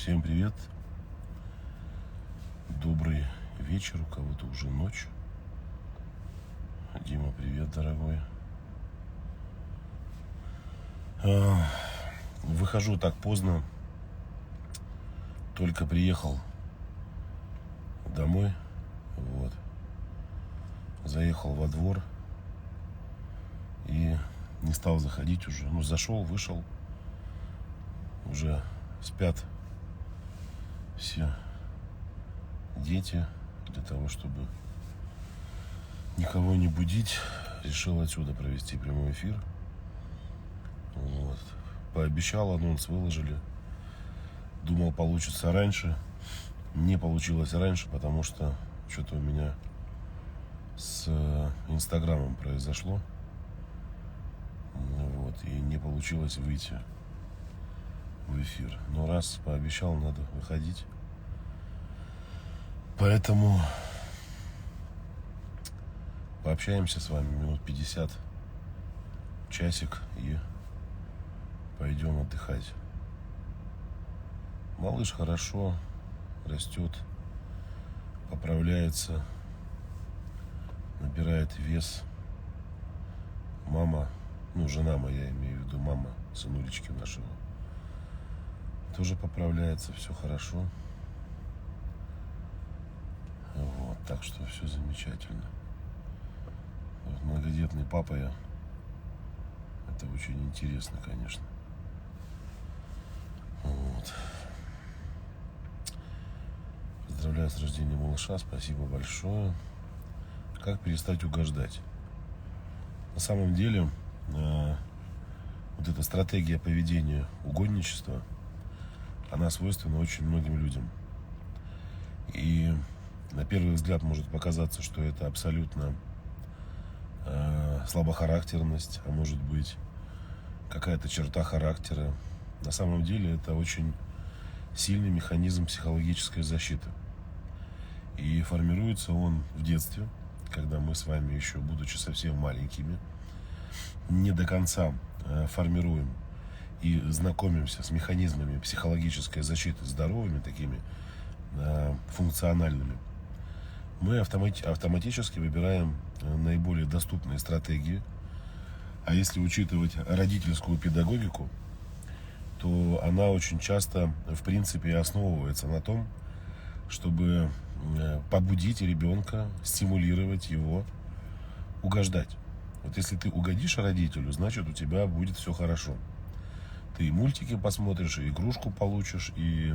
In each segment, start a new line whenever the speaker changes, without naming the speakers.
Всем привет. Добрый вечер, у кого-то уже ночь. Дима, привет, дорогой. Выхожу так поздно. Только приехал домой. Вот. Заехал во двор. И не стал заходить уже. Зашел, вышел. Уже спят все дети. Для того, чтобы никого не будить, решил отсюда провести прямой эфир. Вот. Пообещал, анонс выложили. Думал, получится раньше. Не получилось раньше, потому что что-то у меня с Инстаграмом произошло. Вот. И не получилось выйти в эфир. Но раз пообещал, надо выходить. Поэтому пообщаемся с вами минут 50, часик, и пойдем отдыхать. Малыш хорошо растет, поправляется, набирает вес. Мама, жена моя, имею в виду, мама сынулечки нашего, тоже поправляется, все хорошо. Вот, так что все замечательно. Вот, многодетный папа я. Это очень интересно, конечно. Вот. Поздравляю с рождением малыша, спасибо большое. Как перестать угождать? На самом деле, вот эта стратегия поведения угодничества, она свойственна очень многим людям. И на первый взгляд может показаться, что это абсолютно слабохарактерность, а может быть какая-то черта характера. На самом деле это очень сильный механизм психологической защиты. И формируется он в детстве, когда мы с вами еще, будучи совсем маленькими, не до конца формируем и знакомимся с механизмами психологической защиты здоровыми, такими функциональными. Мы автоматически выбираем наиболее доступные стратегии. А если учитывать родительскую педагогику, то она очень часто, в принципе, основывается на том, чтобы побудить ребенка, стимулировать его угождать. Вот если ты угодишь родителю, значит, у тебя будет все хорошо. Ты и мультики посмотришь, и игрушку получишь, и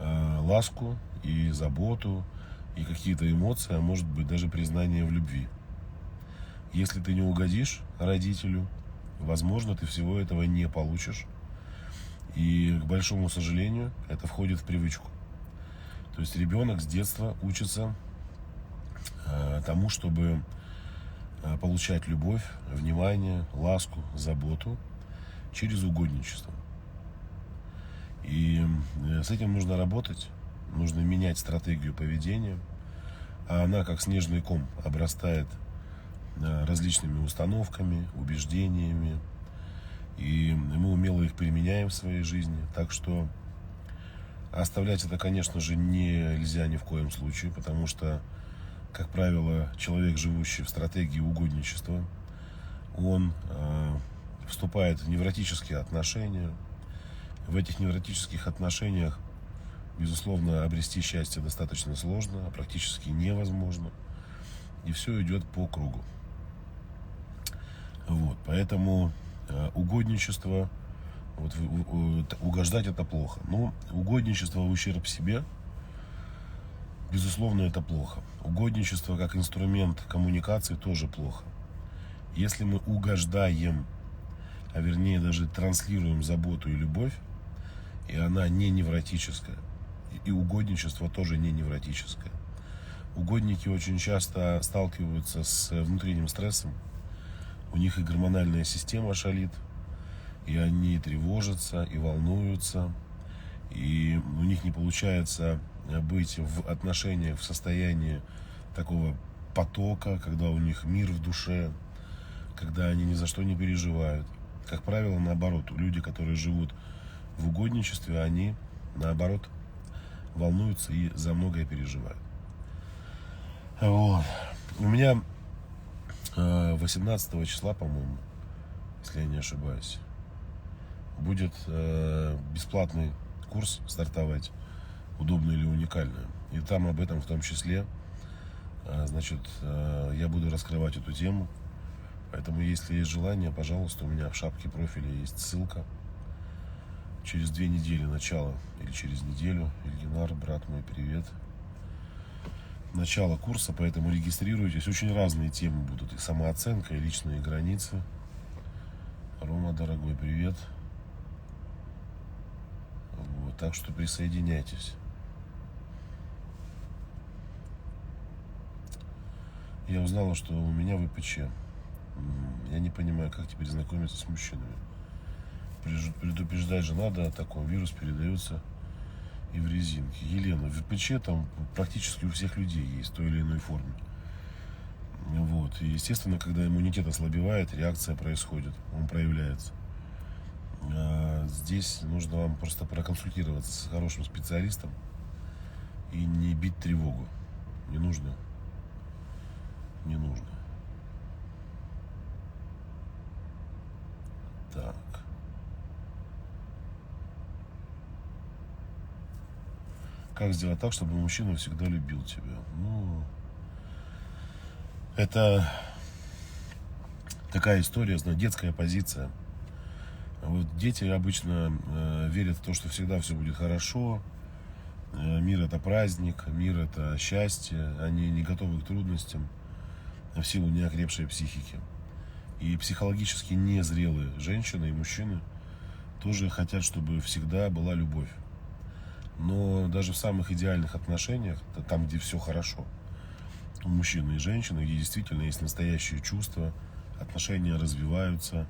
ласку, и заботу, и какие-то эмоции, а может быть даже признание в любви. Если ты не угодишь родителю, возможно, ты всего этого не получишь. И, к большому сожалению, это входит в привычку. То есть ребенок с детства учится тому, чтобы получать любовь, внимание, ласку, заботу через угодничество. И с этим нужно работать, нужно менять стратегию поведения. А она, как снежный ком, обрастает различными установками, убеждениями. И мы умело их применяем в своей жизни. Так что оставлять это, конечно же, нельзя ни в коем случае, потому что, как правило, человек, живущий в стратегии угодничества, он вступает в невротические отношения. В этих невротических отношениях, безусловно, обрести счастье достаточно сложно, а практически невозможно. И все идет по кругу. Вот, поэтому угодничество, угождать это плохо. Но угодничество в ущерб себе, безусловно, это плохо. Угодничество как инструмент коммуникации тоже плохо. Если мы угождаем, а вернее даже транслируем заботу и любовь, и она не невротическая, и угодничество тоже не невротическое. Угодники очень часто сталкиваются с внутренним стрессом, у них и гормональная система шалит, и они тревожатся, и волнуются, и у них не получается быть в отношениях в состоянии такого потока, когда у них мир в душе, когда они ни за что не переживают. Как правило, наоборот, люди, которые живут в угодничестве, они наоборот, волнуются и за многое переживают. Вот. У меня 18 числа, по-моему, если я не ошибаюсь, будет бесплатный курс стартовать, удобно или уникально. И там об этом в том числе, значит, я буду раскрывать эту тему. Поэтому, если есть желание, пожалуйста, у меня в шапке профиля есть ссылка. Через 2 недели начало, или через неделю. Ильгинар, брат мой, привет. Начало курса, поэтому регистрируйтесь. Очень разные темы будут. И самооценка, и личные границы. Рома, дорогой, привет. Вот, так что присоединяйтесь. Я узнала, что у меня ВПЧ. Я не понимаю, как теперь знакомиться с мужчинами. Предупреждать же надо о таком. Вирус передается и в резинке. Елена, ВПЧ там практически у всех людей есть в той или иной форме. Вот. И, естественно, когда иммунитет ослабевает, реакция происходит, он проявляется. Здесь нужно вам просто проконсультироваться с хорошим специалистом и не бить тревогу. Не нужно. Не нужно. Так. Как сделать так, чтобы мужчина всегда любил тебя? Ну, это такая история, детская позиция. Вот дети обычно верят в то, что всегда все будет хорошо. Мир это праздник, мир это счастье. Они не готовы к трудностям в силу неокрепшей психики. И психологически незрелые женщины и мужчины тоже хотят, чтобы всегда была любовь. Но даже в самых идеальных отношениях, там, где все хорошо, у мужчины и женщины, где действительно есть настоящие чувства, отношения развиваются,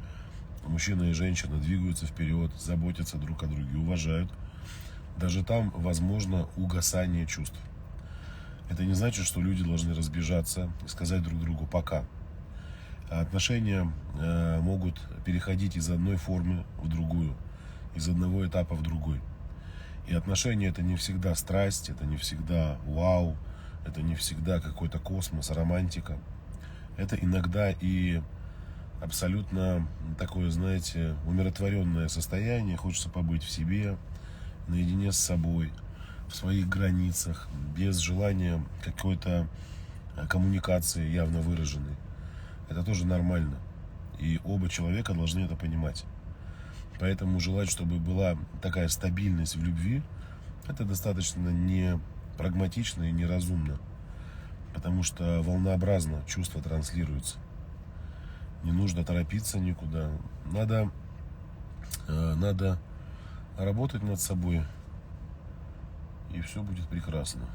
мужчина и женщина двигаются вперед, заботятся друг о друге, уважают, даже там возможно угасание чувств. Это не значит, что люди должны разбежаться и сказать друг другу «пока». Отношения могут переходить из одной формы в другую, из одного этапа в другой. И отношения это не всегда страсть, это не всегда вау, это не всегда какой-то космос, романтика. Это иногда и абсолютно такое, знаете, умиротворенное состояние. Хочется побыть в себе, наедине с собой, в своих границах, без желания какой-то коммуникации явно выраженной. Это тоже нормально. И оба человека должны это понимать. Поэтому желать, чтобы была такая стабильность в любви, это достаточно не прагматично и неразумно. Потому что волнообразно чувства транслируются. Не нужно торопиться никуда. Надо работать над собой, и все будет прекрасно.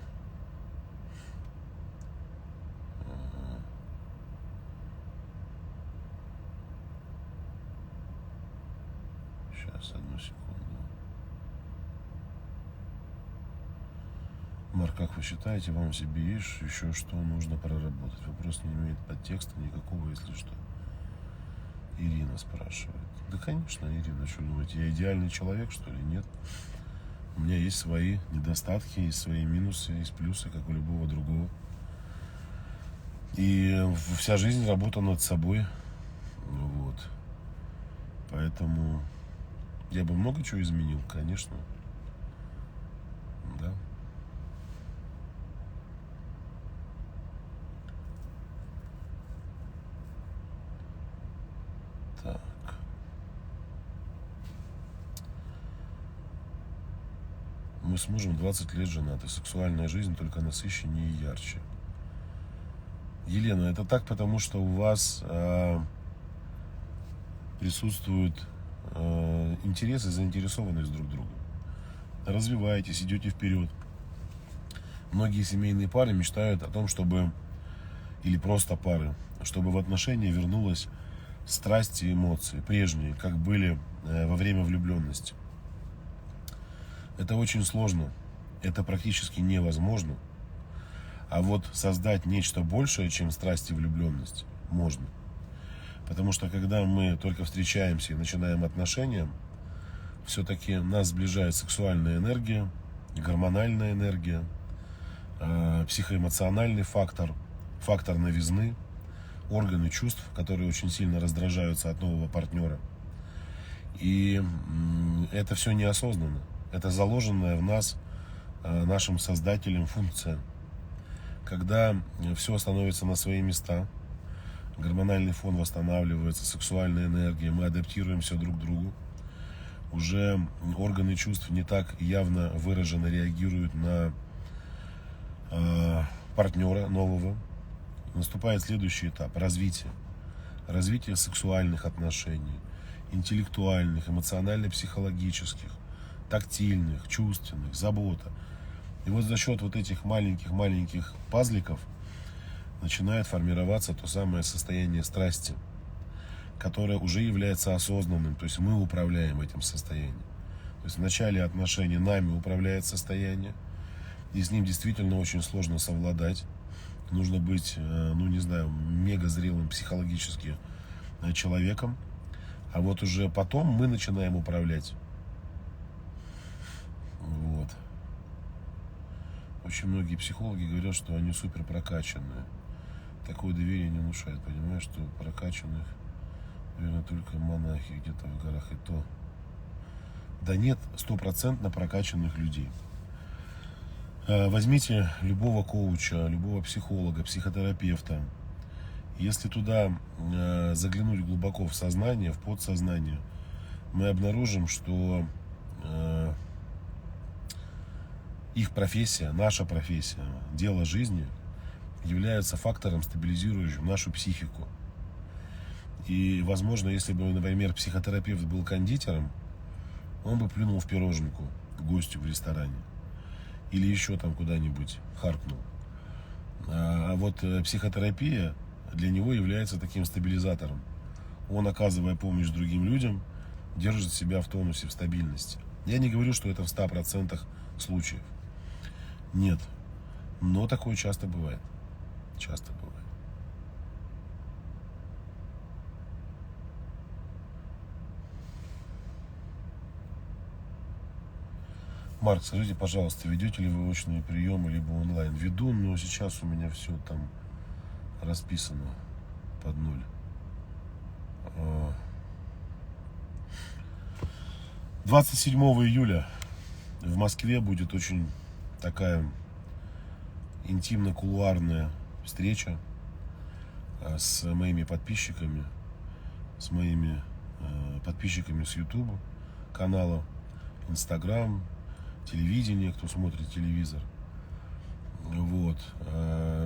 Сейчас, одну секунду. Марк, как вы считаете, вам в себе есть еще что нужно проработать? Вопрос не имеет подтекста никакого, если что. Ирина спрашивает. Да, конечно, Ирина, что думаете, я идеальный человек, что ли? Нет. У меня есть свои недостатки, есть свои минусы, есть плюсы, как у любого другого. И вся жизнь работа над собой. Вот. Поэтому я бы много чего изменил, конечно. Да. Так. Мы с мужем 20 лет женаты. Сексуальная жизнь только насыщеннее и ярче. Елена, это так, потому что у вас присутствует интерес и заинтересованность друг в друга. Развиваетесь, идете вперед. Многие семейные пары мечтают о том, чтобы, или просто пары, чтобы в отношения вернулась страсть и эмоции, прежние, как были во время влюбленности. Это очень сложно, это практически невозможно. А вот создать нечто большее, чем страсть и влюбленность, можно. Потому что когда мы только встречаемся и начинаем отношения, Все-таки нас сближает сексуальная энергия, гормональная энергия, психоэмоциональный фактор, фактор новизны, органы чувств, которые очень сильно раздражаются от нового партнера. И это все неосознанно. Это заложенная в нас нашим создателем функция. Когда все становится на свои места, гормональный фон восстанавливается, сексуальная энергия, мы адаптируемся друг к другу, уже органы чувств не так явно выраженно реагируют на партнера нового. Наступает следующий этап – развитие. Развитие сексуальных отношений, интеллектуальных, эмоционально-психологических, тактильных, чувственных, забота. И вот за счет вот этих маленьких пазликов начинает формироваться то самое состояние страсти, которое уже является осознанным, то есть мы управляем этим состоянием. То есть в начале отношений нами управляет состояние, и с ним действительно очень сложно совладать. Нужно быть, ну не знаю, мега зрелым психологически человеком, а вот уже потом мы начинаем управлять. Вот. Очень многие психологи говорят, что они супер прокачанные. Такое доверие не внушает, понимаешь, что прокачанных, наверное, только монахи где-то в горах и то. Да нет 100% прокачанных людей. Возьмите любого коуча, любого психолога, психотерапевта. Если туда заглянуть глубоко в сознание, в подсознание, мы обнаружим, что их профессия, наша профессия, дело жизни является фактором, стабилизирующим нашу психику. И, возможно, если бы, например, психотерапевт был кондитером, он бы плюнул в пироженку гостю в ресторане. Или еще там куда-нибудь харкнул. А вот психотерапия для него является таким стабилизатором. Он, оказывая помощь другим людям, держит себя в тонусе, в стабильности. Я не говорю, что это в 100% случаев. Нет. Но такое часто бывает. Часто бывает. Марк, скажите, пожалуйста, ведете ли вы очные приемы, либо онлайн? Веду, но сейчас у меня все там расписано под ноль. 27 июля в Москве будет очень такая интимно-кулуарная встреча с моими подписчиками, с YouTube канала, Instagram, телевидение, кто смотрит телевизор. Вот.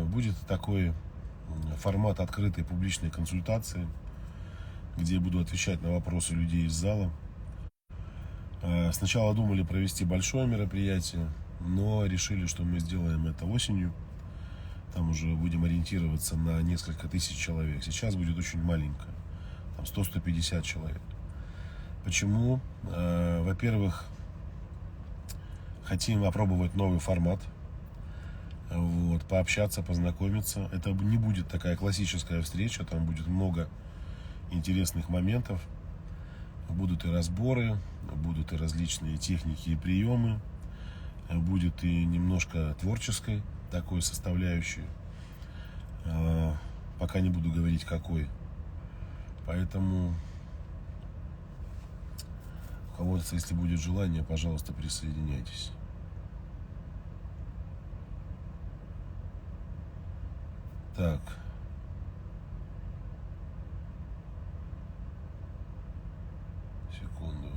Будет такой формат открытой публичной консультации, где я буду отвечать на вопросы людей из зала. Сначала думали провести большое мероприятие, но решили, что мы сделаем это осенью. Там уже будем ориентироваться на несколько тысяч человек. Сейчас будет очень маленькое, там 100-150 человек. Почему? Во-первых, хотим опробовать новый формат, вот, пообщаться, познакомиться. Это не будет такая классическая встреча, там будет много интересных моментов. Будут и разборы, будут и различные техники и приемы, будет и немножко творческой такой составляющей. Пока не буду говорить какой. Поэтому у кого-то, если будет желание, пожалуйста, присоединяйтесь. Так. Секунду.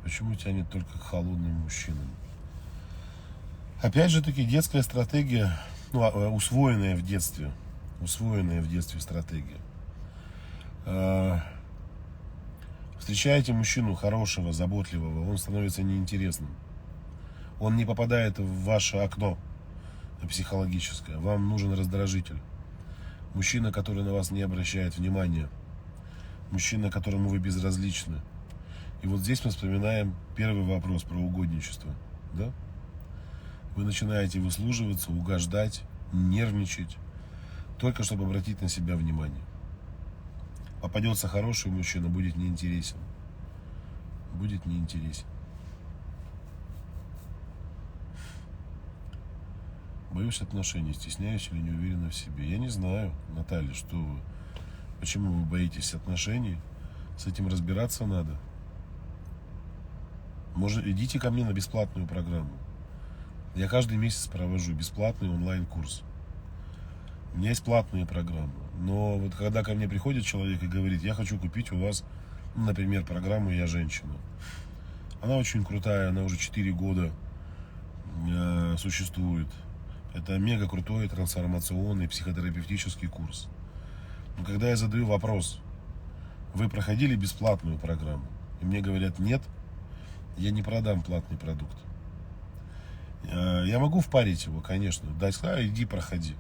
Почему тянет только к холодным мужчинам? Опять же таки детская стратегия, ну, усвоенная в детстве стратегия. Встречаете мужчину хорошего, заботливого, он становится неинтересным. Он не попадает в ваше окно психологическое. Вам нужен раздражитель. Мужчина, который на вас не обращает внимания. Мужчина, которому вы безразличны. И вот здесь мы вспоминаем первый вопрос про угодничество. Да? Вы начинаете выслуживаться, угождать, нервничать, только чтобы обратить на себя внимание. попадется хороший мужчина, будет неинтересен. Будет неинтересен. Боюсь отношений, стесняюсь или не уверена в себе. Я не знаю, Наталья, что вы. Почему вы боитесь отношений? С этим разбираться надо. Может, идите ко мне на бесплатную программу. Я каждый месяц провожу бесплатный онлайн-курс. У меня есть платные программы. Но вот когда ко мне приходит человек и говорит, я хочу купить у вас, ну, например, программу «Я женщина». Она очень крутая, она уже 4 года существует. Это мега крутой трансформационный психотерапевтический курс. Но когда я задаю вопрос, вы проходили бесплатную программу? И мне говорят, нет, я не продам платный продукт. Я могу впарить его, конечно, дать, иди проходи.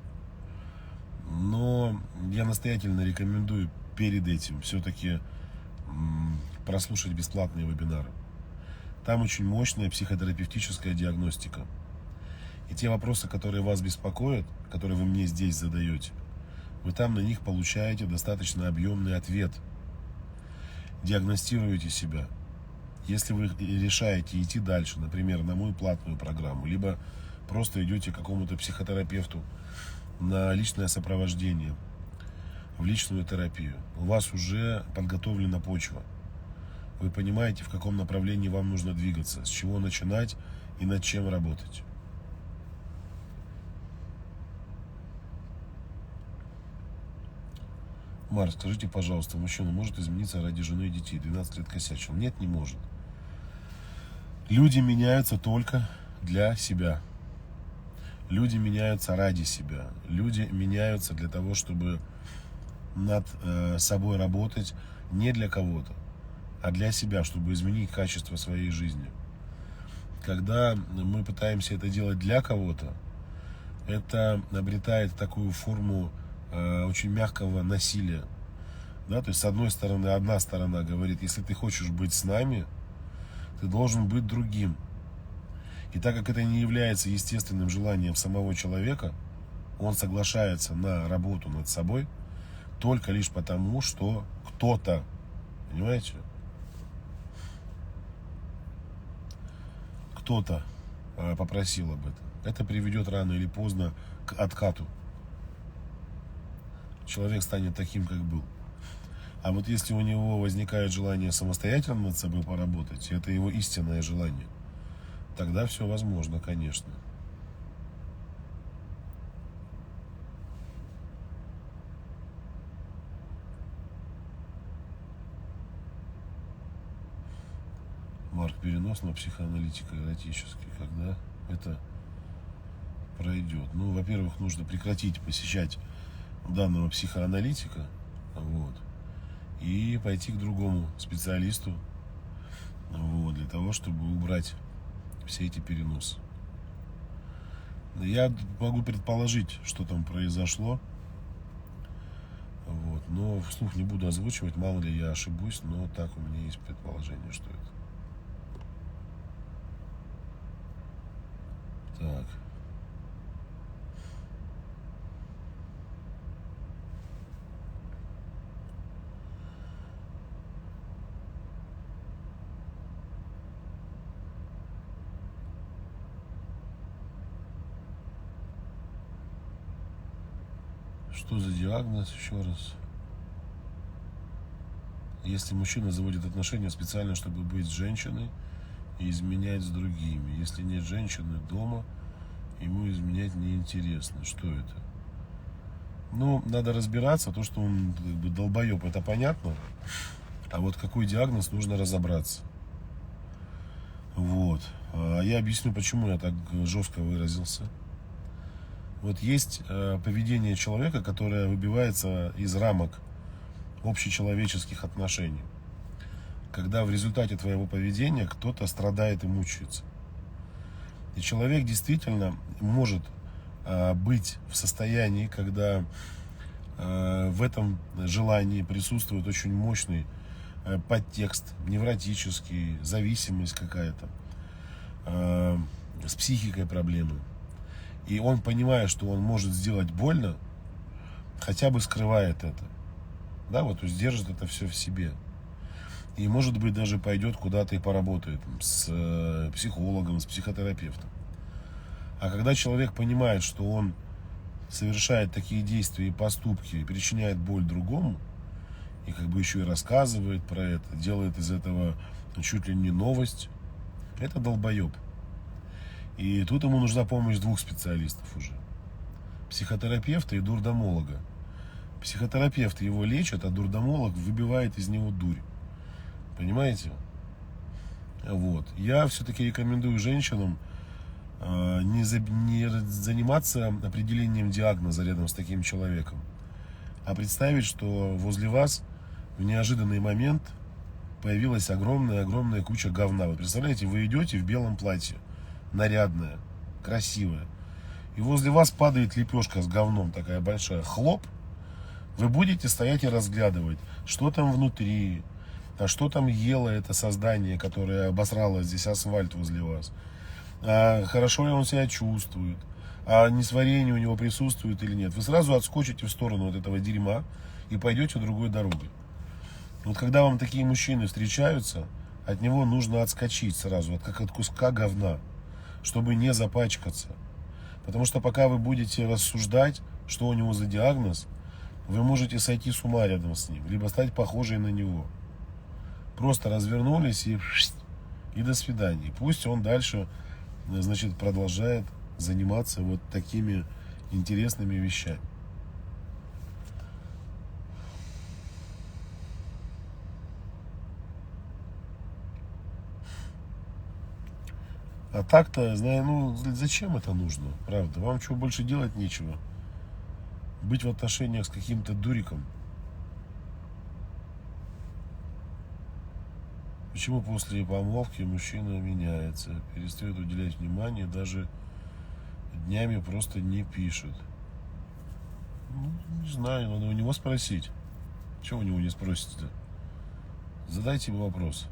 Но я настоятельно рекомендую перед этим все-таки прослушать бесплатные вебинары. Там очень мощная психотерапевтическая диагностика. И те вопросы, которые вас беспокоят, которые вы мне здесь задаете, вы там на них получаете достаточно объемный ответ. Диагностируете себя. Если вы решаете идти дальше, например, на мою платную программу, либо просто идете к какому-то психотерапевту на личное сопровождение, в личную терапию, у вас уже подготовлена почва. Вы понимаете, в каком направлении вам нужно двигаться, с чего начинать и над чем работать. Марк, скажите, пожалуйста, мужчина может измениться ради жены и детей? 12 лет косячил. Нет, не может. Люди меняются только для себя. Люди меняются ради себя. Люди меняются для того, чтобы над собой работать не для кого-то, а для себя, чтобы изменить качество своей жизни. Когда мы пытаемся это делать для кого-то, это обретает такую форму очень мягкого насилия. Да? То есть, с одной стороны, одна сторона говорит, если ты хочешь быть с нами, ты должен быть другим. И так как это не является естественным желанием самого человека, он соглашается на работу над собой только лишь потому, что кто-то, понимаете, кто-то попросил об этом. Это приведет рано или поздно к откату. Человек станет таким, как был. А вот если у него возникает желание самостоятельно над собой поработать, это его истинное желание, тогда все возможно, конечно. Марк, перенос на психоаналитика эротический, когда это пройдет? Ну, во-первых, нужно прекратить посещать данного психоаналитика, вот, и пойти к другому специалисту, вот, для того, чтобы убрать все эти переносы. Я могу предположить, что там произошло, вот, но вслух не буду озвучивать, мало ли я ошибусь, но так у меня есть предположение, что это. Так. Что за диагноз, еще раз? Если мужчина заводит отношения специально, чтобы быть с женщиной и изменять с другими. Если нет женщины дома, ему изменять неинтересно. Что это? Ну, надо разбираться. То, что он как бы долбоеб, это понятно. А вот какой диагноз, нужно разобраться. Вот. А я объясню, почему я так жестко выразился. Вот есть поведение человека, которое выбивается из рамок общечеловеческих отношений. Когда в результате твоего поведения кто-то страдает и мучается. И человек действительно может быть в состоянии, когда в этом желании присутствует очень мощный подтекст, невротический, зависимость какая-то, с психикой проблемы. И он, понимая, что он может сделать больно, хотя бы скрывает это. Да, вот, то есть держит это все в себе. И, может быть, даже пойдет куда-то и поработает с психологом, с психотерапевтом. А когда человек понимает, что он совершает такие действия и поступки, и причиняет боль другому, и как бы еще и рассказывает про это, делает из этого чуть ли не новость, это долбоеб. И тут ему нужна помощь двух специалистов уже. Психотерапевта и дурдомолога. Психотерапевт его лечит, а дурдомолог выбивает из него дурь. Понимаете? Вот. Я все-таки рекомендую женщинам не заниматься определением диагноза рядом с таким человеком, а представить, что возле вас в неожиданный момент появилась огромная куча говна. Вы представляете, вы идете в белом платье, нарядная, красивая, и возле вас падает лепешка с говном, такая большая, хлоп, вы будете стоять и разглядывать, что там внутри, а что там ело это создание, которое обосрало здесь асфальт возле вас, а хорошо ли он себя чувствует, а несварение у него присутствует или нет. Вы сразу отскочите в сторону от этого дерьма и пойдете другой дорогой. Вот когда вам такие мужчины встречаются, от него нужно отскочить сразу, как от куска говна, чтобы не запачкаться. Потому что пока вы будете рассуждать, что у него за диагноз, вы можете сойти с ума рядом с ним, либо стать похожей на него. Просто развернулись и до свидания. Пусть он дальше, значит, продолжает заниматься вот такими интересными вещами. А так-то, знаю, ну зачем это нужно, правда? Вам что, больше делать нечего? Быть в отношениях с каким-то дуриком? Почему после помолвки мужчина меняется, перестает уделять внимание, даже днями просто не пишет? Ну, не знаю, надо у него спросить. Чего у него не спросите-то? Задайте ему вопрос.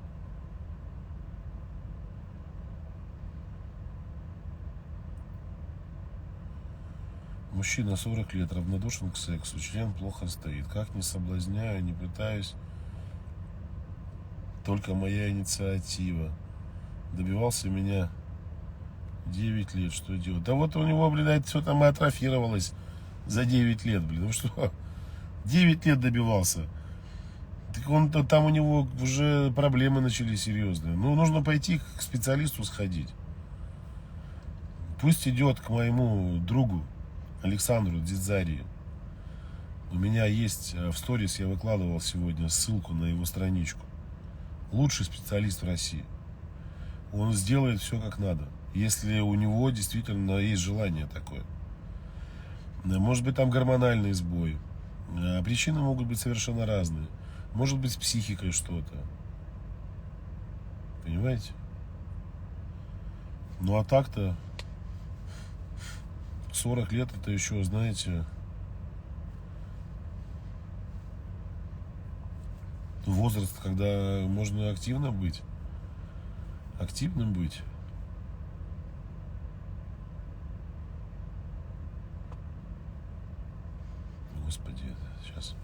Мужчина 40 лет, равнодушен к сексу, член плохо стоит. Как не соблазняю, не пытаюсь, только моя инициатива. Добивался меня 9 лет, что делать? Да вот у него, блин, это все там и атрофировалось за 9 лет, блин. Ну что, 9 лет добивался. Так он, там у него уже проблемы начались серьезные. Ну, нужно пойти к специалисту сходить. Пусть идет к моему другу Александру Дзидзарии. У меня есть в сторис, я выкладывал сегодня ссылку на его страничку. Лучший специалист в России. Он сделает все как надо, если у него действительно есть желание такое. Может быть, там гормональный сбой. Причины могут быть совершенно разные. Может быть, с психикой что-то. Понимаете? Ну а так-то 40 лет это еще, знаете, возраст, когда можно активно быть, активным быть. Господи, сейчас.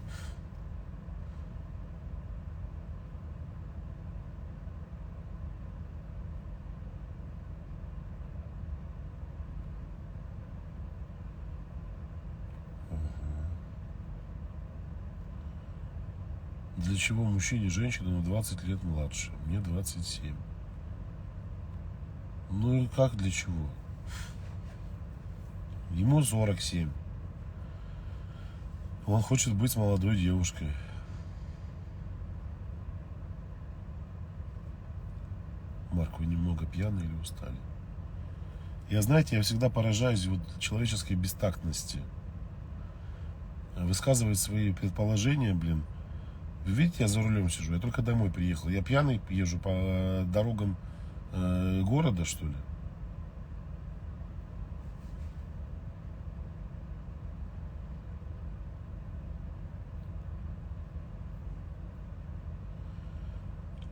Для чего мужчине женщина на 20 лет младше? Мне 27. Ну и как для чего? Ему 47. Он хочет быть с молодой девушкой. Марк, вы немного пьяны или устали? Я, знаете, я всегда поражаюсь вот человеческой бестактности. Высказывать свои предположения, блин. Вы видите, я за рулем сижу, я только домой приехал. Я пьяный езжу по дорогам города, что ли?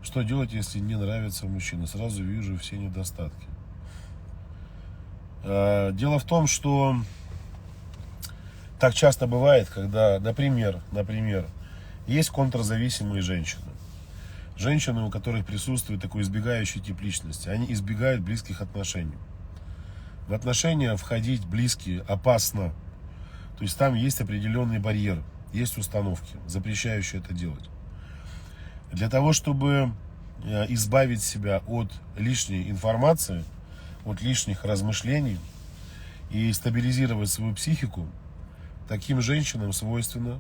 Что делать, если не нравится мужчина? Сразу вижу все недостатки. Дело в том, что так часто бывает, когда, например, Есть контрзависимые женщины. Женщины, у которых присутствует такой избегающий тип личности. Они избегают близких отношений. В отношения входить близкие опасно. То есть там есть определенный барьер, есть установки, запрещающие это делать. Для того, чтобы избавить себя от лишней информации, от лишних размышлений и стабилизировать свою психику, таким женщинам свойственно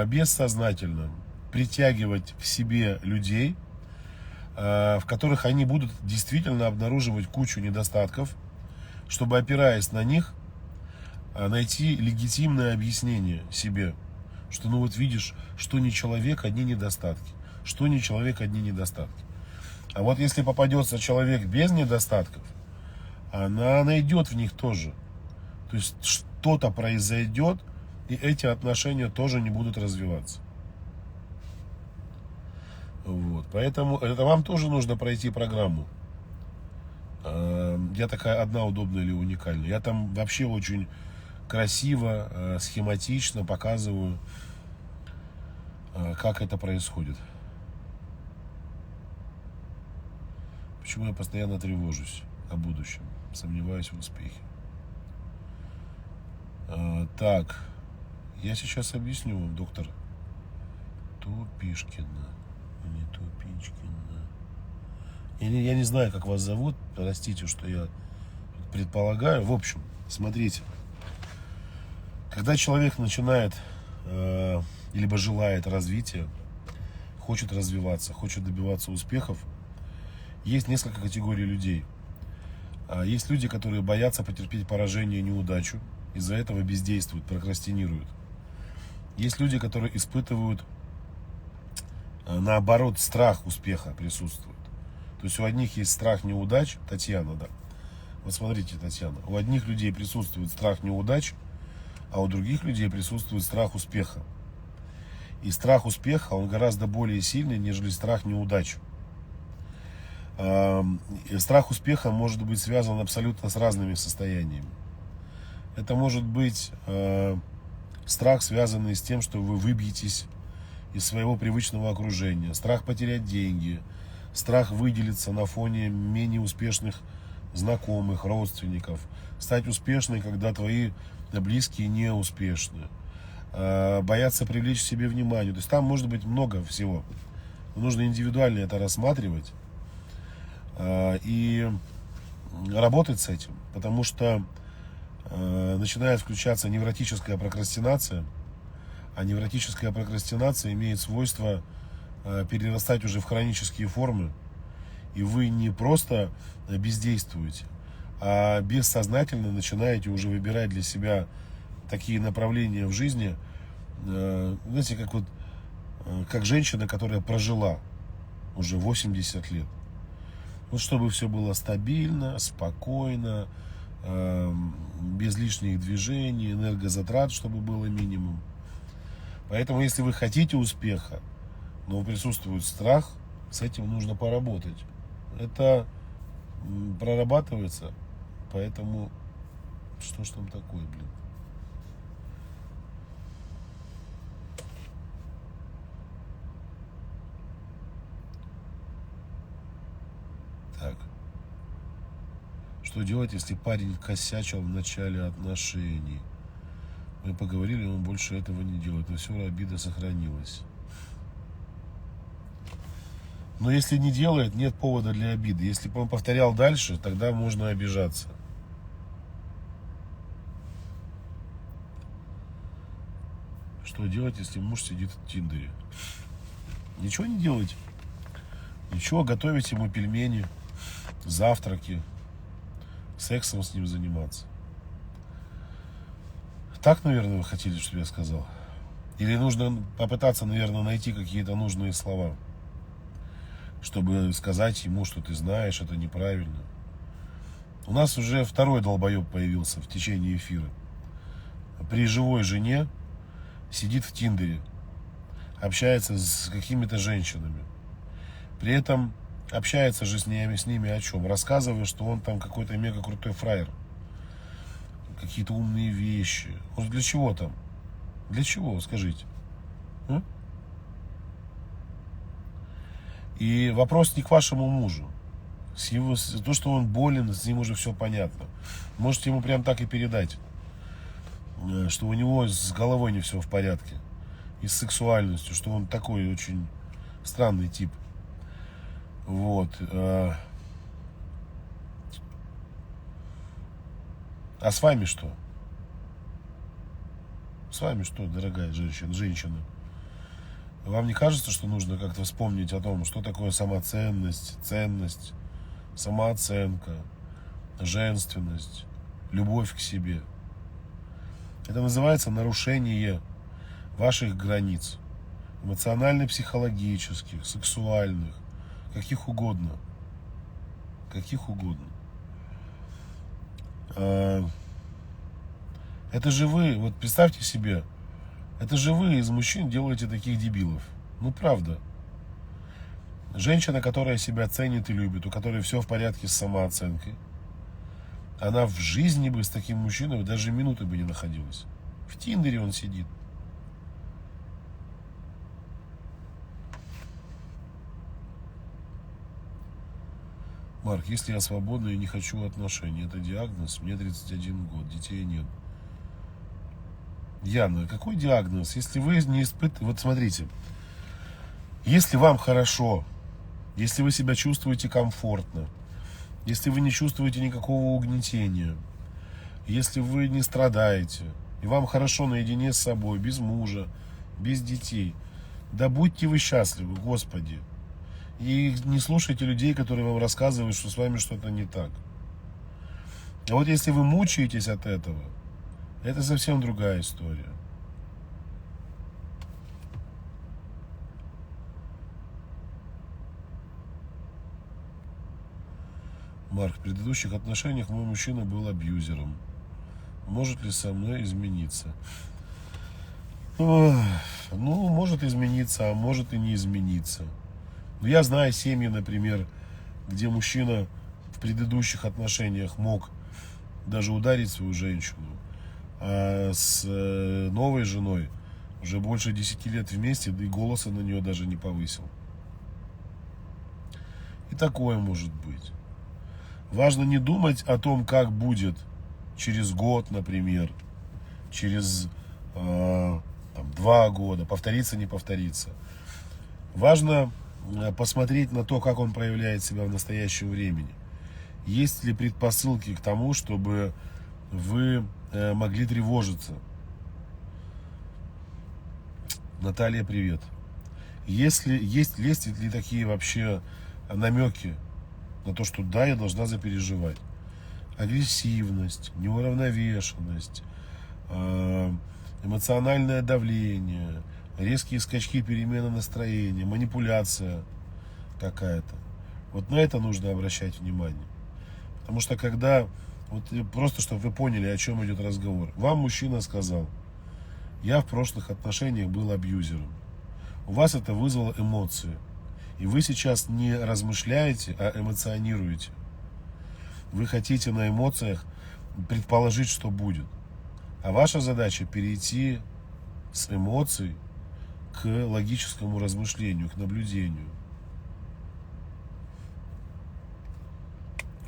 бессознательно притягивать в себе людей, в которых они будут действительно обнаруживать кучу недостатков, чтобы, опираясь на них, найти легитимное объяснение себе, что ну вот видишь, что не человек, одни недостатки, что не человек, одни недостатки. А вот если попадется человек без недостатков, она найдет в них тоже. То есть что-то произойдет, и эти отношения тоже не будут развиваться. Вот. Поэтому это вам тоже нужно пройти программу. Я такая одна удобная или уникальная. Я там вообще очень красиво, схематично показываю, как это происходит. Почему я постоянно тревожусь о будущем, сомневаюсь в успехе. Так, я сейчас объясню вам, доктор Тупишкина. Не Тупичкина. Я не знаю, как вас зовут, простите, что я предполагаю. В общем, смотрите. Когда человек начинает, либо желает развития, хочет развиваться, хочет добиваться успехов, есть несколько категорий людей. Есть люди, которые боятся потерпеть поражение и неудачу, из-за этого бездействуют, прокрастинируют. Есть люди, которые испытывают, наоборот, страх успеха присутствует. То есть у одних есть страх неудач, Татьяна, да. Вот смотрите, Татьяна, у одних людей присутствует страх неудач, а у других людей присутствует страх успеха. И страх успеха, он гораздо более сильный, нежели страх неудач. Страх успеха может быть связан абсолютно с разными состояниями. Это может быть страх, связанный с тем, что вы выбьетесь из своего привычного окружения, страх потерять деньги, страх выделиться на фоне менее успешных знакомых, родственников, стать успешной, когда твои близкие не успешны, бояться привлечь к себе внимание. То есть там может быть много всего. Но нужно индивидуально это рассматривать и работать с этим, потому что начинает включаться невротическая прокрастинация, а невротическая прокрастинация имеет свойство перерастать уже в хронические формы, и вы не просто бездействуете, а бессознательно начинаете уже выбирать для себя такие направления в жизни, знаете, как женщина, которая прожила уже 80 лет. Вот чтобы все было стабильно, спокойно, без лишних движений, энергозатрат, чтобы было минимум. Поэтому, если вы хотите успеха, но присутствует страх, с этим нужно поработать. Это прорабатывается, поэтому что ж там такое, блин? Так. Что делать, если парень косячил в начале отношений? Мы поговорили, он больше этого не делает, но все, обида сохранилась. Но если не делает, нет повода для обиды. Если бы он повторял дальше, тогда можно обижаться. Что делать, если муж сидит в Тиндере? Ничего не делайте. Ничего, готовить ему пельмени, завтраки, сексом с ним заниматься. Так, наверное, вы хотели, чтобы я сказал? Или нужно попытаться, наверное, найти какие-то нужные слова, чтобы сказать ему, что ты знаешь, это неправильно. У нас уже второй долбоеб появился в течение эфира. При живой жене сидит в Тиндере, общается с какими-то женщинами. При этом общается же с ними о чем? Рассказывая, что он там какой-то мега крутой фраер. Какие-то умные вещи. Он для чего там? Для чего, скажите? И вопрос не к вашему мужу. То, что он болен, с ним уже все понятно. Можете ему прям так и передать, что у него с головой не все в порядке. И с сексуальностью, что он такой очень странный тип. Вот. А с вами что? С вами что, дорогая женщина? Вам не кажется, что нужно как-то вспомнить о том, что такое самоценность, ценность, самооценка, женственность, любовь к себе? Это называется нарушение ваших границ. Эмоционально-психологических, сексуальных, каких угодно. Каких угодно. Это же вы, вот представьте себе, это же вы из мужчин делаете таких дебилов. Ну, правда. Женщина, которая себя ценит и любит, у которой все в порядке с самооценкой, она в жизни бы с таким мужчиной даже минуты бы не находилась. В Тиндере он сидит. Марк, если я свободный и не хочу отношений, это диагноз, мне 31 год, детей нет. Яна, какой диагноз? Если вы не испытываете... Вот смотрите, если вам хорошо, если вы себя чувствуете комфортно, если вы не чувствуете никакого угнетения, если вы не страдаете, и вам хорошо наедине с собой, без мужа, без детей, да будьте вы счастливы, Господи. И не слушайте людей, которые вам рассказывают, что с вами что-то не так. А вот если вы мучаетесь от этого, это совсем другая история. Марк, в предыдущих отношениях мой мужчина был абьюзером. Может ли со мной измениться? Ну, может измениться, а может и не измениться. Но я знаю семьи, например, где мужчина в предыдущих отношениях мог даже ударить свою женщину, а с новой женой уже больше 10 лет вместе, да и голоса на нее даже не повысил. И такое может быть. Важно не думать о том, как будет через год, например, через 2 года, повторится, не повторится. Важно посмотреть на то, как он проявляет себя в настоящем времени. Есть ли предпосылки к тому, чтобы вы могли тревожиться? Наталья, привет. Есть ли такие вообще намеки на то, что да, я должна запереживать? Агрессивность, неуравновешенность, эмоциональное давление, резкие скачки, перемены настроения, манипуляция какая-то. Вот на это нужно обращать внимание. Потому что когда, вот просто чтобы вы поняли, о чем идет разговор. Вам мужчина сказал: я в прошлых отношениях был абьюзером. У вас это вызвало эмоции. И вы сейчас не размышляете, а эмоционируете. Вы хотите на эмоциях предположить, что будет. А ваша задача перейти с эмоций к логическому размышлению, к наблюдению.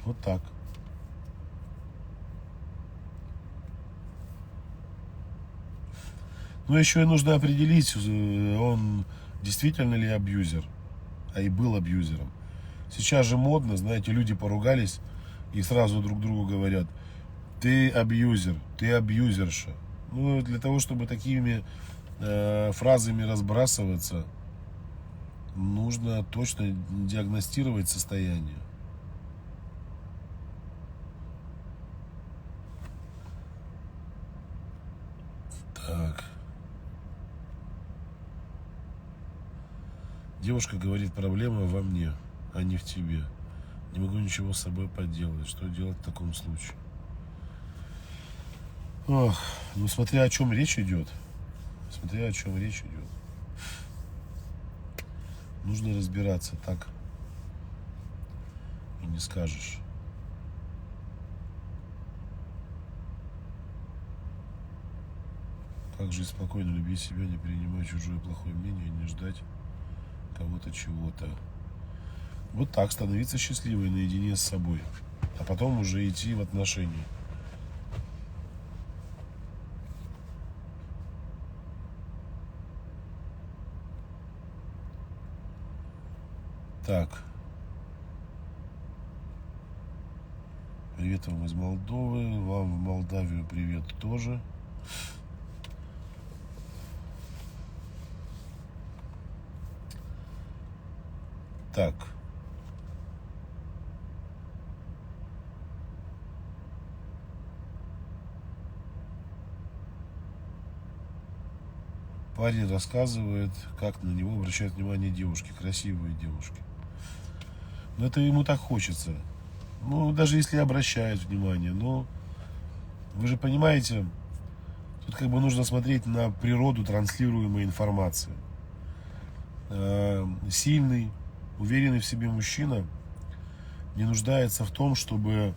Вот так. Но еще и нужно определить, он действительно ли абьюзер, а и был абьюзером. Сейчас же модно, знаете, люди поругались и сразу друг другу говорят: ты абьюзер, ты абьюзерша. Ну, для того, чтобы такими фразами разбрасываться, нужно точно диагностировать состояние. Так. Девушка говорит: проблема во мне, а не в тебе. Не могу ничего с собой поделать. Что делать в таком случае? Ох, ну смотря о чем речь идет. Смотря о чем речь идет. Нужно разбираться, так и не скажешь. Как же спокойно любить себя, не принимать чужое плохое мнение и не ждать кого-то чего-то. Вот так, становиться счастливой наедине с собой. А потом уже идти в отношения. Так. Привет вам из Молдовы. Вам в Молдавию привет тоже. Так. Парень рассказывает, как на него обращают внимание девушки, красивые девушки. Но это ему так хочется. Ну, даже если обращают внимание, но вы же понимаете, тут как бы нужно смотреть на природу транслируемой информации. Сильный, уверенный в себе мужчина не нуждается в том, чтобы,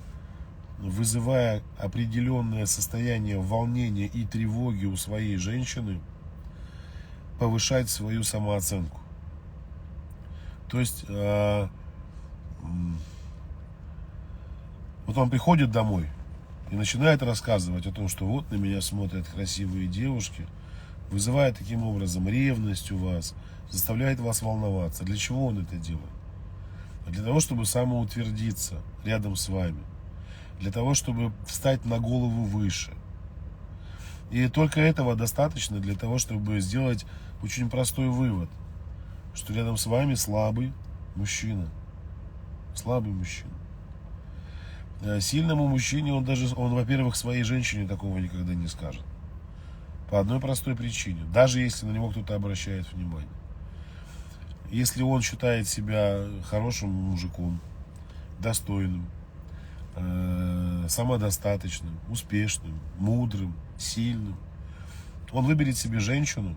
вызывая определенное состояние волнения и тревоги у своей женщины, повышать свою самооценку. То есть вот он приходит домой и начинает рассказывать о том, что вот на меня смотрят красивые девушки, вызывая таким образом ревность у вас, заставляет вас волноваться. Для чего он это делает? Для того, чтобы самоутвердиться рядом с вами. Для того, чтобы встать на голову выше. И только этого достаточно для того, чтобы сделать очень простой вывод, что рядом с вами слабый мужчина. Слабый мужчина. Сильному мужчине он, во-первых, своей женщине такого никогда не скажет. По одной простой причине. Даже если на него кто-то обращает внимание. Если он считает себя хорошим мужиком, достойным, самодостаточным, успешным, мудрым, сильным, он выберет себе женщину,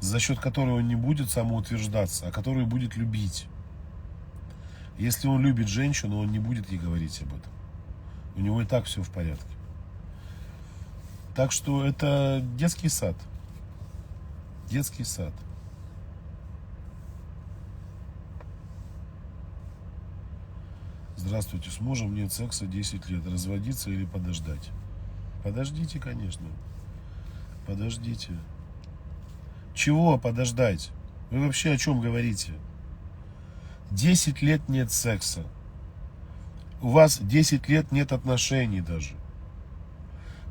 за счет которой он не будет самоутверждаться, а которую будет любить. Если он любит женщину, он не будет ей говорить об этом. У него и так все в порядке. Так что это детский сад. Детский сад. Здравствуйте, с мужем нет секса 10 лет. Разводиться или подождать? Подождите, конечно. Подождите. Чего подождать? Вы вообще о чем говорите? 10 лет нет секса. У вас 10 лет нет отношений даже.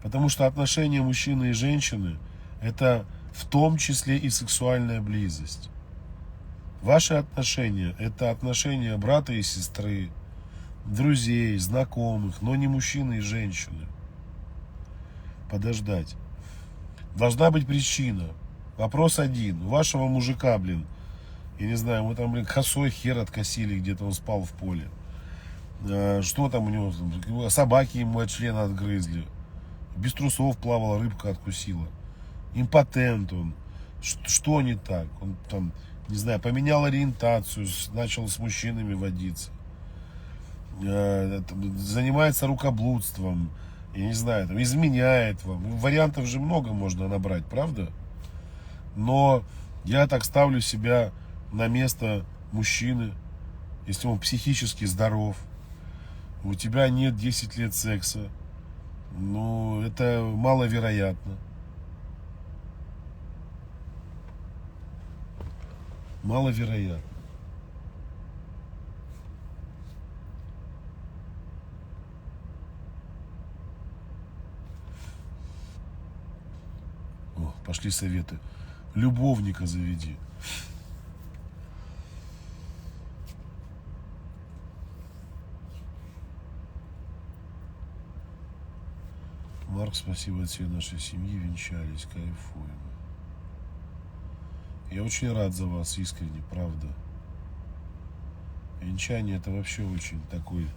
Потому что отношения мужчины и женщины – это в том числе и сексуальная близость. Ваши отношения – это отношения брата и сестры, друзей, знакомых, но не мужчины и женщины. Подождать. Должна быть причина. Вопрос один. У вашего мужика, я не знаю, мы там, косой хер откосили, где-то он спал в поле. Что там у него? Собаки ему от члена отгрызли. Без трусов плавала, рыбка откусила. Импотент он. Что не так? Он там, не знаю, поменял ориентацию, начал с мужчинами водиться. Занимается рукоблудством. Я не знаю, там, изменяет вам. Вариантов же много можно набрать, правда? Но я так ставлю себя на место мужчины, если он психически здоров, у тебя нет 10 лет секса, ну, это маловероятно. Маловероятно. О, пошли советы. Любовника заведи. Марк, спасибо от всей нашей семьи, венчались, кайфуем. Я очень рад за вас, искренне, правда. Венчание это вообще очень такой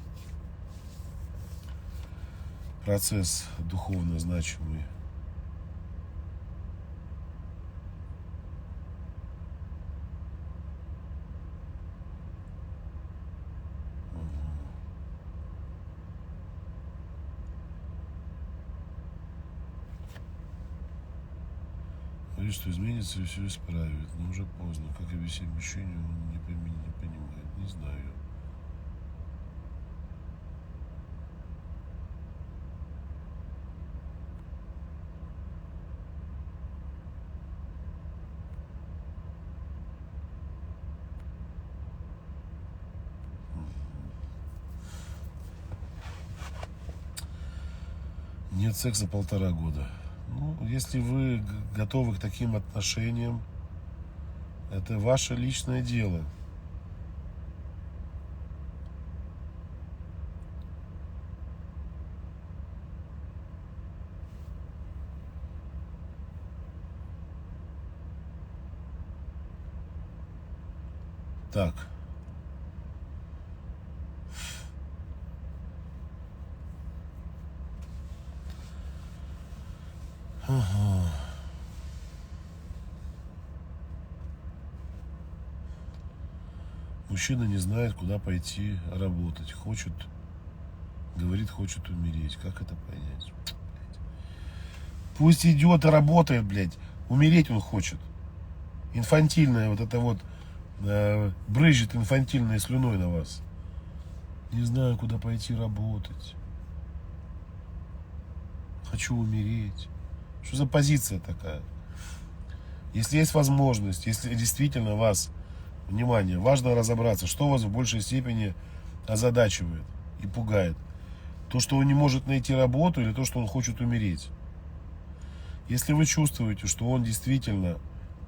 процесс духовно значимый. Говорит, что изменится и все исправит, но уже поздно. Как объяснить мужчине, он не понимает. Не знаю. Нет секса 1,5 года. Ну, если вы готовы к таким отношениям, это ваше личное дело. Так. Ага. Мужчина не знает, куда пойти работать. Говорит, хочет умереть. Как это понять? Пусть идет и работает, блядь. Умереть он хочет. Инфантильное вот это вот брызжет инфантильной слюной на вас. Не знаю, куда пойти работать. Хочу умереть. Что за позиция такая? Если есть возможность, если действительно вас, внимание, важно разобраться, что вас в большей степени озадачивает и пугает. То, что он не может найти работу, или то, что он хочет умереть. Если вы чувствуете, что он действительно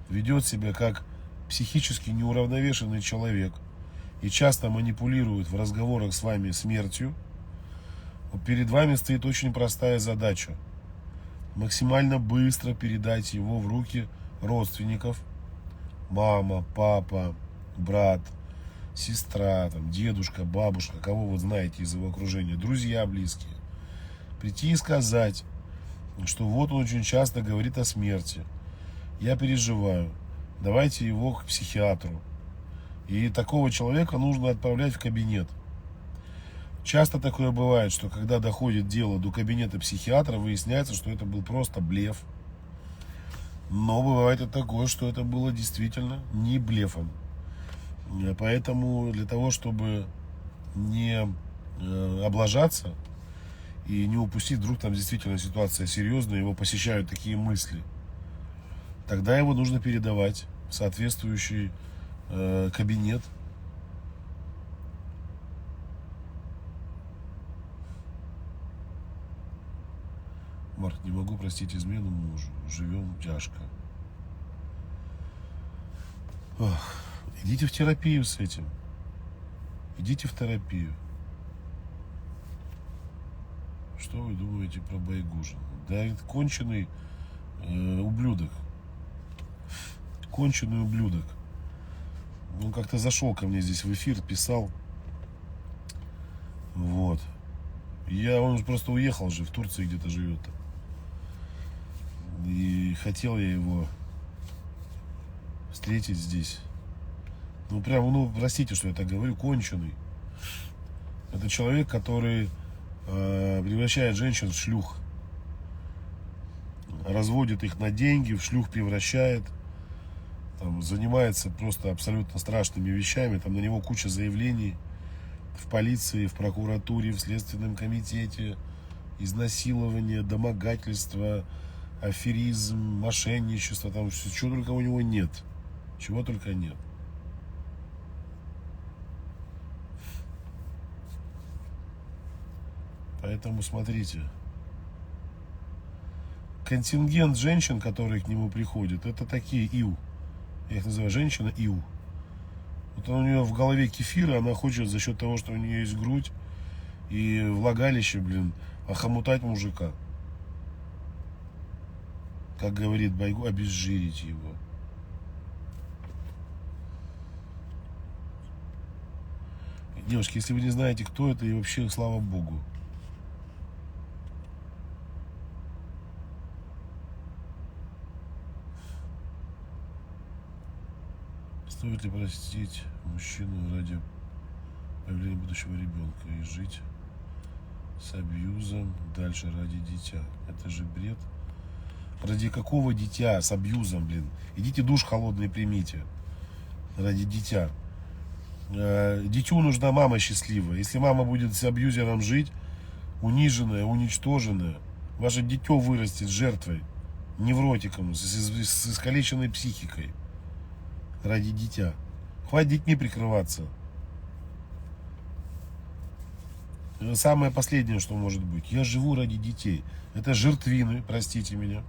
ведет себя как психически неуравновешенный человек и часто манипулирует в разговорах с вами смертью, перед вами стоит очень простая задача. Максимально быстро передать его в руки родственников. Мама, папа, брат, сестра, там, дедушка, бабушка, кого вы знаете из его окружения, друзья близкие. Прийти и сказать, что вот он очень часто говорит о смерти. Я переживаю. Давайте его к психиатру. И такого человека нужно отправлять в кабинет. Часто такое бывает, что когда доходит дело до кабинета психиатра, выясняется, что это был просто блеф. Но бывает и такое, что это было действительно не блефом. Поэтому для того, чтобы не облажаться и не упустить, вдруг там действительно ситуация серьезная, его посещают такие мысли, тогда его нужно передавать в соответствующий кабинет. Марк, не могу простить измену мужу. Живем тяжко. Ох, идите в терапию с этим. Идите в терапию. Что вы думаете про Байгужина? Да это конченый ублюдок. Конченый ублюдок. Он как-то зашел ко мне здесь в эфир, писал. Вот. Он просто уехал же, в Турции где-то живет. И хотел я его встретить здесь. Ну, прям, простите, что я так говорю, конченый. Это человек, который превращает женщин в шлюх. Разводит их на деньги, в шлюх превращает. Там, занимается просто абсолютно страшными вещами. Там на него куча заявлений в полиции, в прокуратуре, в Следственном комитете. Изнасилование, домогательство, аферизм, мошенничество. Там чего только у него нет. Чего только нет. Поэтому смотрите. Контингент женщин, которые к нему приходят, это такие ИУ. Я их называю женщина ИУ. Вот у нее в голове кефир, и она хочет за счет того, что у нее есть грудь и влагалище, охомутать мужика. Как говорит Байгу, обезжирить его. Девушки, если вы не знаете, кто это, и вообще, слава богу. Стоит ли простить мужчину ради появления будущего ребенка и жить с абьюзом дальше ради дитя? Это же бред. Ради какого дитя с абьюзом, блин? Идите душ холодный примите. Ради дитя. Дитю нужна мама счастливая. Если мама будет с абьюзером жить, униженная, уничтоженная, ваше дитё вырастет жертвой, невротиком, с искалеченной психикой. Ради дитя. Хватит детьми прикрываться. Самое последнее, что может быть. Я живу ради детей. Это жертвины, простите меня,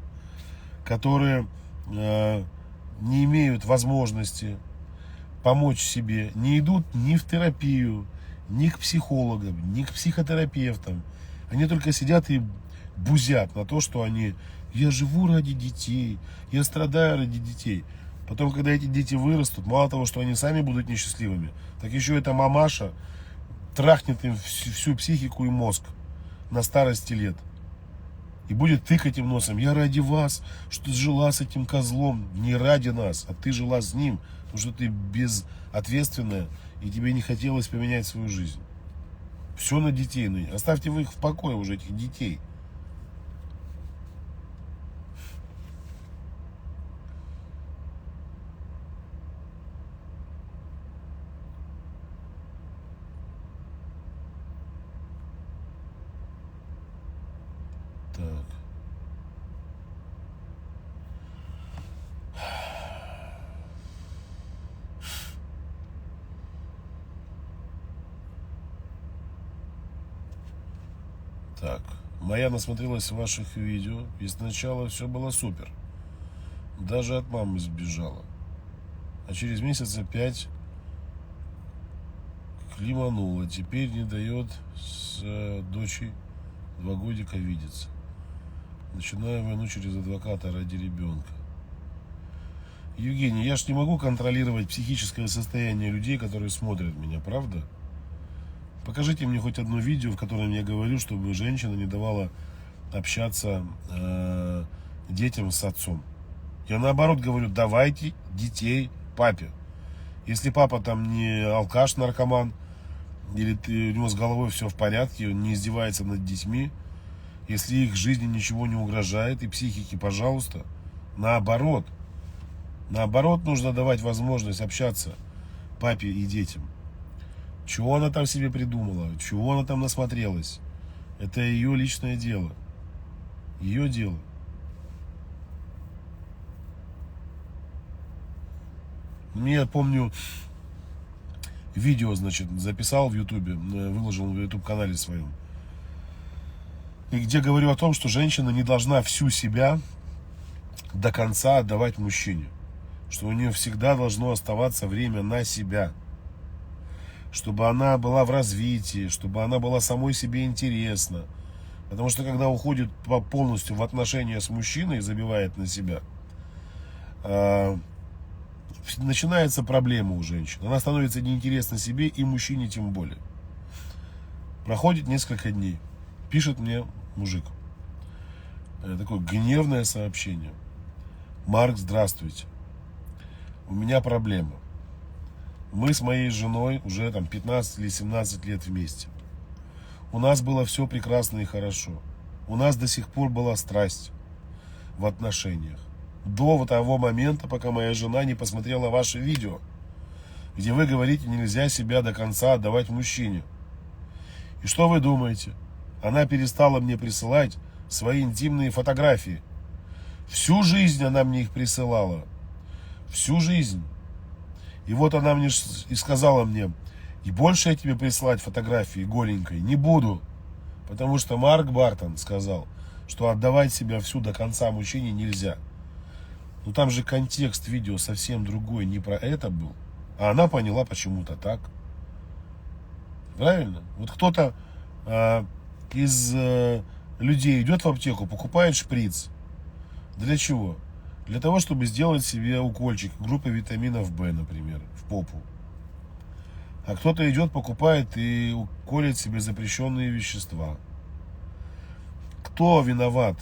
которые не имеют возможности помочь себе, не идут ни в терапию, ни к психологам, ни к психотерапевтам. Они только сидят и бузят на то, что я живу ради детей, я страдаю ради детей. Потом, когда эти дети вырастут, мало того, что они сами будут несчастливыми, так еще эта мамаша трахнет им всю психику и мозг на старости лет. И будет тыкать им носом: я ради вас, что жила с этим козлом. Не ради нас, а ты жила с ним, потому что ты безответственная, и тебе не хотелось поменять свою жизнь. Все на детей. Оставьте вы их в покое уже, этих детей. Так. Так. Моя насмотрелась ваших видео, и сначала все было супер. Даже от мамы сбежала. А через месяца 5 климанула. Теперь не дает с дочей 2 годика видеться. Начинаю войну через адвоката ради ребенка. Евгений, я ж не могу контролировать психическое состояние людей, которые смотрят меня, правда? Покажите мне хоть одно видео, в котором я говорю, чтобы женщина не давала общаться детям с отцом. Я наоборот говорю: давайте детей папе. Если папа там не алкаш, наркоман, или у него с головой все в порядке, он не издевается над детьми, если их жизни ничего не угрожает и психике, пожалуйста, наоборот. Наоборот, нужно давать возможность общаться папе и детям. Чего она там себе придумала, чего она там насмотрелась, это ее личное дело. Ее дело. Я помню, видео, значит, записал в Ютубе, выложил в Ютуб-канале своем, и где говорю о том, что женщина не должна всю себя до конца отдавать мужчине. Что у нее всегда должно оставаться время на себя. Чтобы она была в развитии, чтобы она была самой себе интересна. Потому что когда уходит полностью в отношения с мужчиной и забивает на себя, начинается проблема у женщин. Она становится неинтересна себе и мужчине тем более. Проходит несколько дней. Пишет мне мужик. Такое гневное сообщение. Марк, здравствуйте. У меня проблема. Мы с моей женой уже там 15 или 17 лет вместе. У нас было все прекрасно и хорошо. У нас до сих пор была страсть в отношениях. До того момента, пока моя жена не посмотрела ваше видео, где вы говорите, нельзя себя до конца отдавать мужчине. И что вы думаете? Она перестала мне присылать свои интимные фотографии. Всю жизнь она мне их присылала. Всю жизнь. И вот она мне и сказала мне: и больше я тебе присылать фотографии голенькой не буду. Потому что Марк Бартон сказал, что отдавать себя всю до конца мужчине нельзя. Но там же контекст видео совсем другой, не про это был. А она поняла почему-то так. Правильно? Вот кто-то из людей идет в аптеку, покупает шприц. Для чего? Для того, чтобы сделать себе укольчик группы витаминов В, например, в попу. А кто-то идет, покупает и колет себе запрещенные вещества. Кто виноват?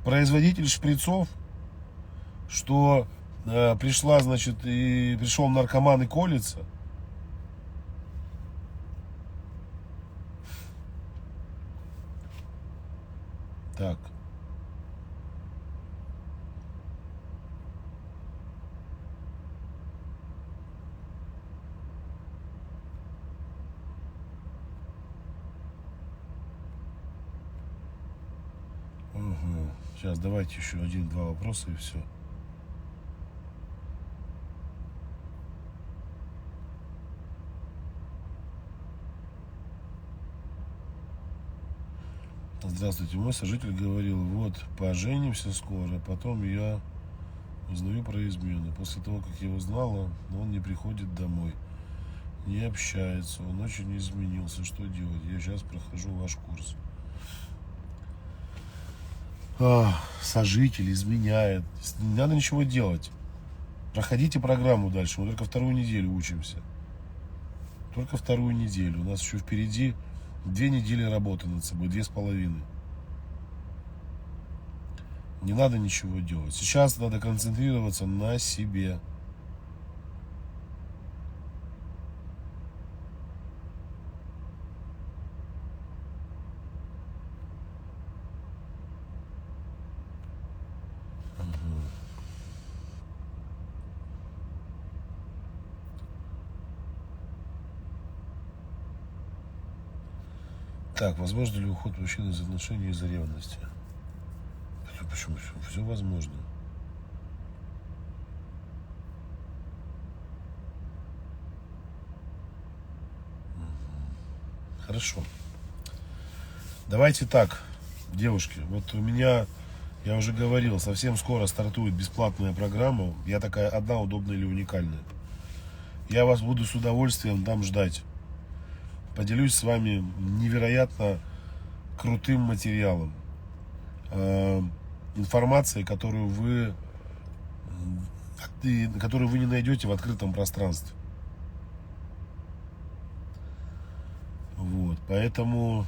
Производитель шприцов, что пришла, значит, и пришел наркоман и колется? Так. Ага. Сейчас давайте еще один-два вопроса и все. Здравствуйте, мой сожитель говорил, вот, поженимся скоро, потом я узнаю про измену. После того, как я узнала, он не приходит домой, не общается, он очень изменился. Что делать? Я сейчас прохожу ваш курс. Сожитель изменяет. Не надо ничего делать. Проходите программу дальше. Мы только вторую неделю учимся. Только вторую неделю. У нас еще впереди 2 недели работы над собой, 2,5. Не надо ничего делать. Сейчас надо концентрироваться на себе. Так, возможно ли уход мужчины из отношений из-за ревности? Почему? Все возможно. Хорошо. Давайте так, девушки. Вот у меня, я уже говорил, совсем скоро стартует бесплатная программа. Я такая одна, удобная или уникальная. Я вас буду с удовольствием там ждать. Поделюсь с вами невероятно крутым материалом. Информацией, которую вы не найдете в открытом пространстве. Вот, поэтому,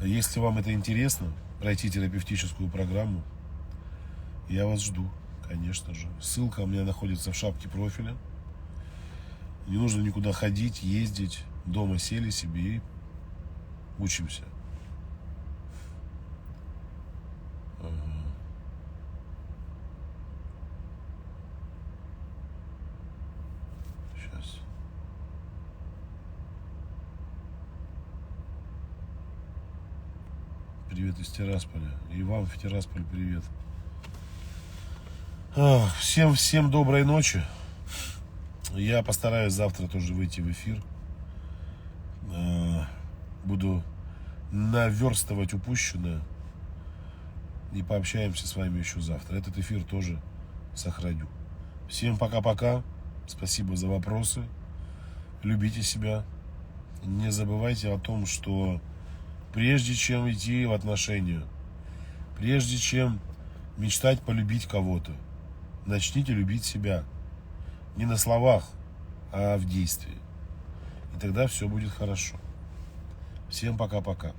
если вам это интересно, пройти терапевтическую программу, я вас жду, конечно же. Ссылка у меня находится в шапке профиля. Не нужно никуда ходить, ездить. Дома сели себе и учимся. Сейчас. Привет из Тирасполя. И вам в Тирасполь привет. Всем доброй ночи. Я постараюсь завтра тоже выйти в эфир. Буду наверстывать упущенное. И пообщаемся с вами еще завтра. Этот эфир тоже сохраню. Всем пока-пока. Спасибо за вопросы. Любите себя. Не забывайте о том, что прежде чем идти в отношения, прежде чем мечтать полюбить кого-то, начните любить себя. Не на словах, а в действии. И тогда все будет хорошо. Всем пока-пока.